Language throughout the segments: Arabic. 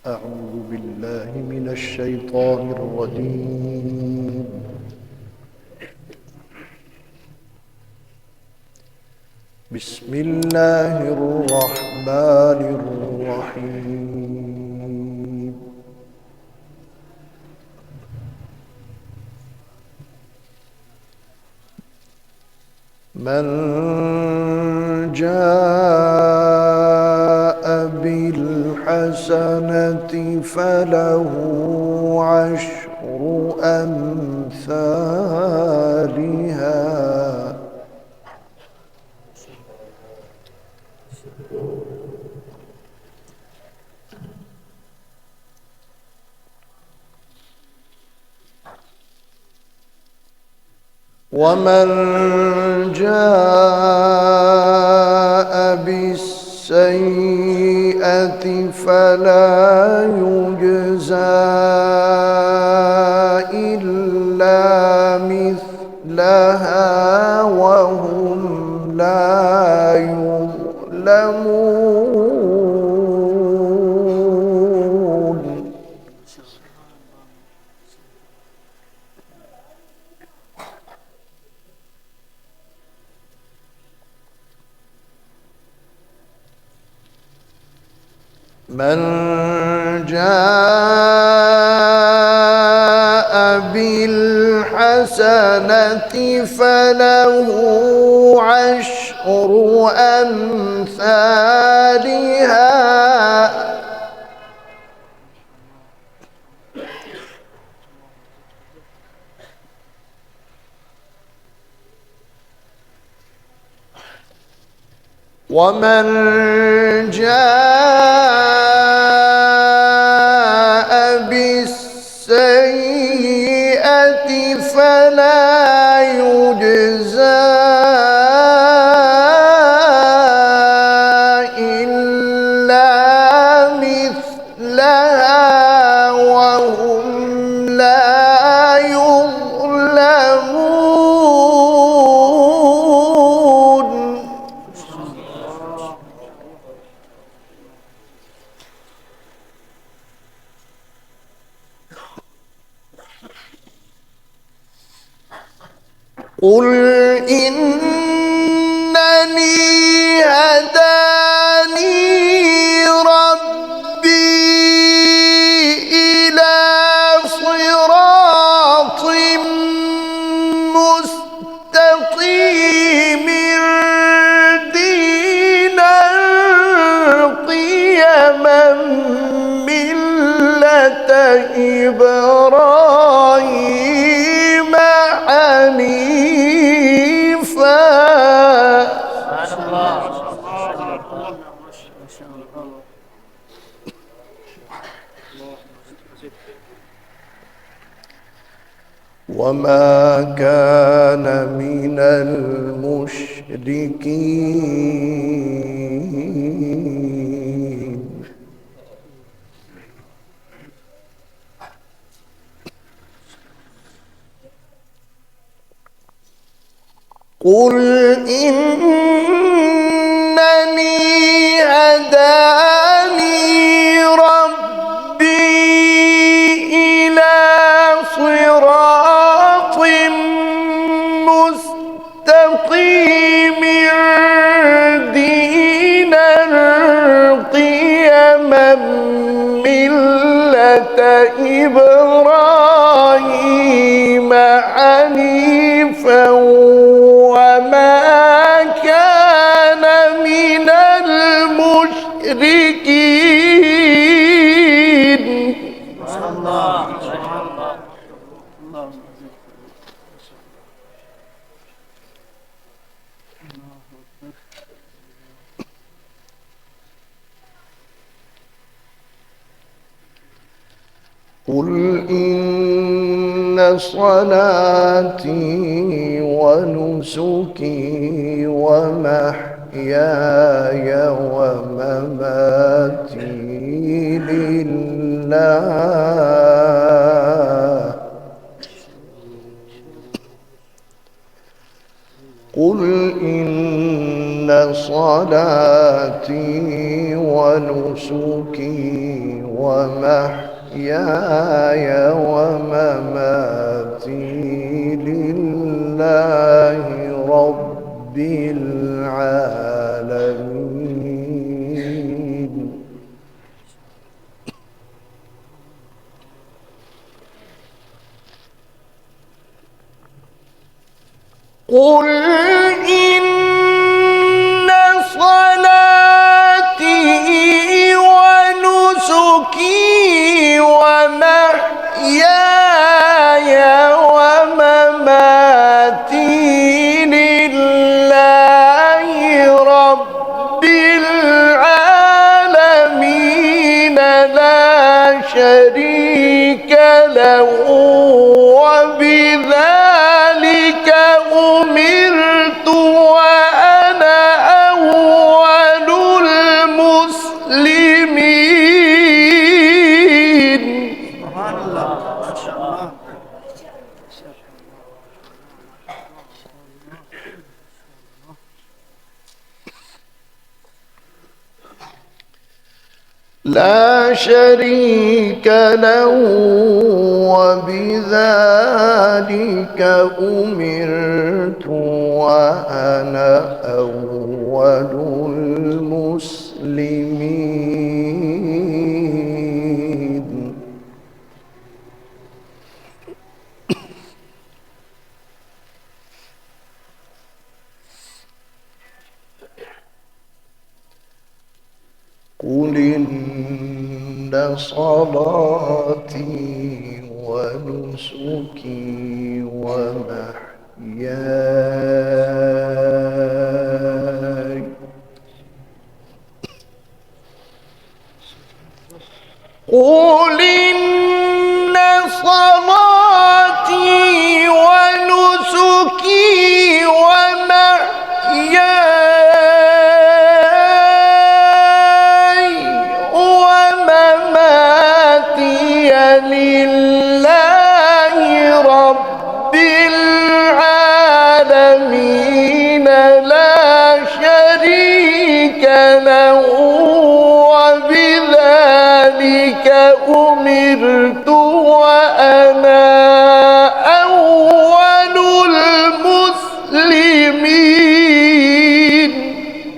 أعوذ بالله من الشيطان الرجيم. بسم الله الرحمن الرحيم. من جاء بالحسنة فله عشر أمثالها ومن جاء بالسيئة فلا يجزى إلا مثلها وهم لا يظلمون. من جاء بالحسنة فله عشر أمثالها ومن جاء بالسيئة فلا يجزى إلا مثلها وهم لا يظلمون. قل إنني هداني ربي إلى صراط مستقيم دينا قيما ملة إبراهيم حنيفا. وما كان من المشركين. قل إنني هداني ربي إلى صراط مستقيم دينا قيما ملة إبراهيم حنيفا وما كان من المشركين. قل إن صلاتي ونسكي ومحياي ومماتي لله. قل إن صلاتي ونسكي ومحياي ومماتي لله رب العالمين. قل إن صلاتي ونسكي ومحياي ومماتي لله رب العالمين لا شريك له وبذلك أمرت وأنا أول المسلمين. سبحان الله، ما شاء الله. لا شريك له وبذلك أمرت وأنا أول المسلمين. قل إن صلاتي ونسكي ومحياي قل إن صلاتي ونسكي ومحياي لله رب العالمين لا شريك له وبذلك أمرت وأنا أول المسلمين.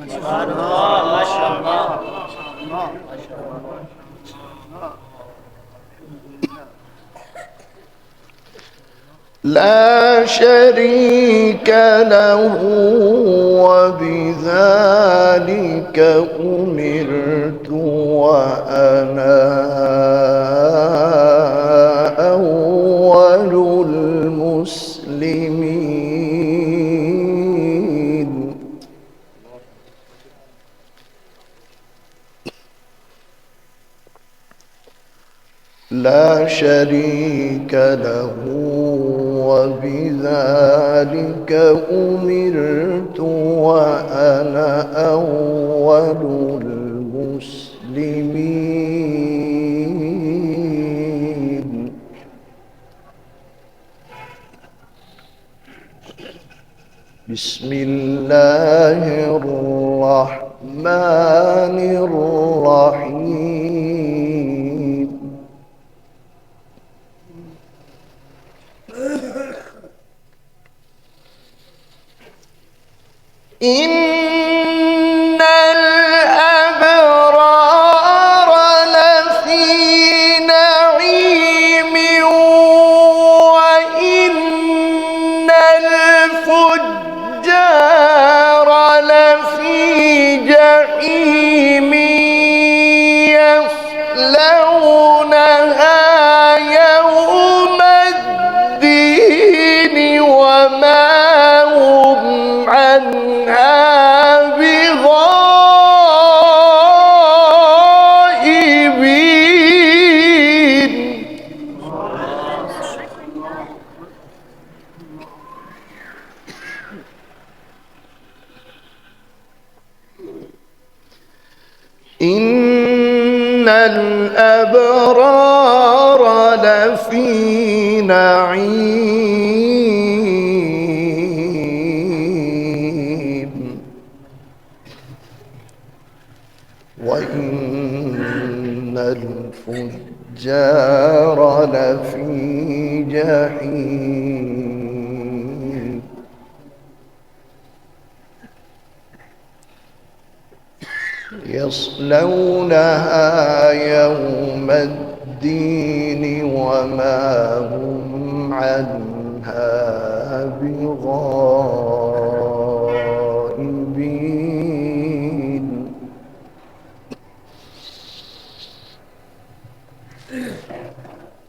ما شاء الله، ما شاء الله، ما شاء الله. لا شريك له وبذلك أمرت وأنا أول المسلمين. لا شريك له وبذلك أمرت وأنا أول المسلمين. بسم الله الرحمن الرحيم. إن الأبرار لفي نعيم وإن الفجار لفي جحيم يصلونها يوم الدين وما هم عنها بغائبين. إن الأبرار لفي نعيم الفجار لفي جحيم يصلونها يوم الدين وما هم عنها بغائبين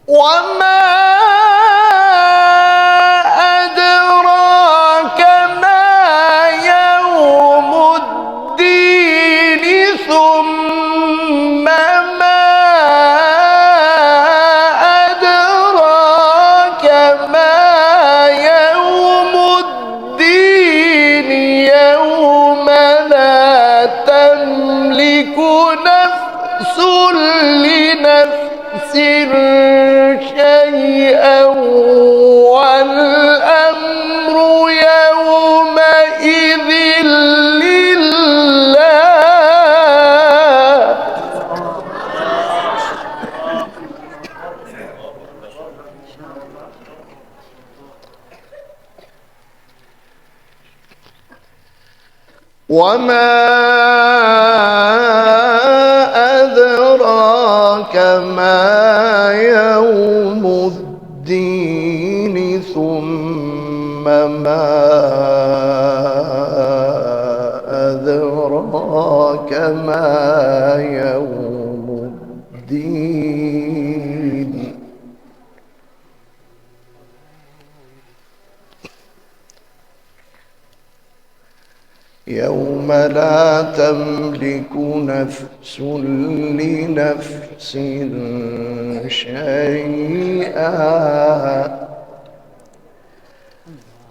وما أدراك ما يوم الدين ثم ما أدراك ما يوم الدين يوم لا تملك نفس لنفس شيئا والأمر يومئذ لله وما أدراك ما يوم الدين ثم ما أدراك ما يوم الدين يوم لا تملك نفس لنفس شيئا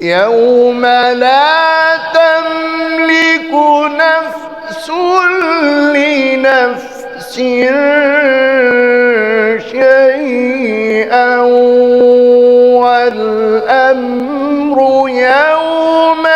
يوم لا تملك نفس لنفس شيئا والأمر يومئذ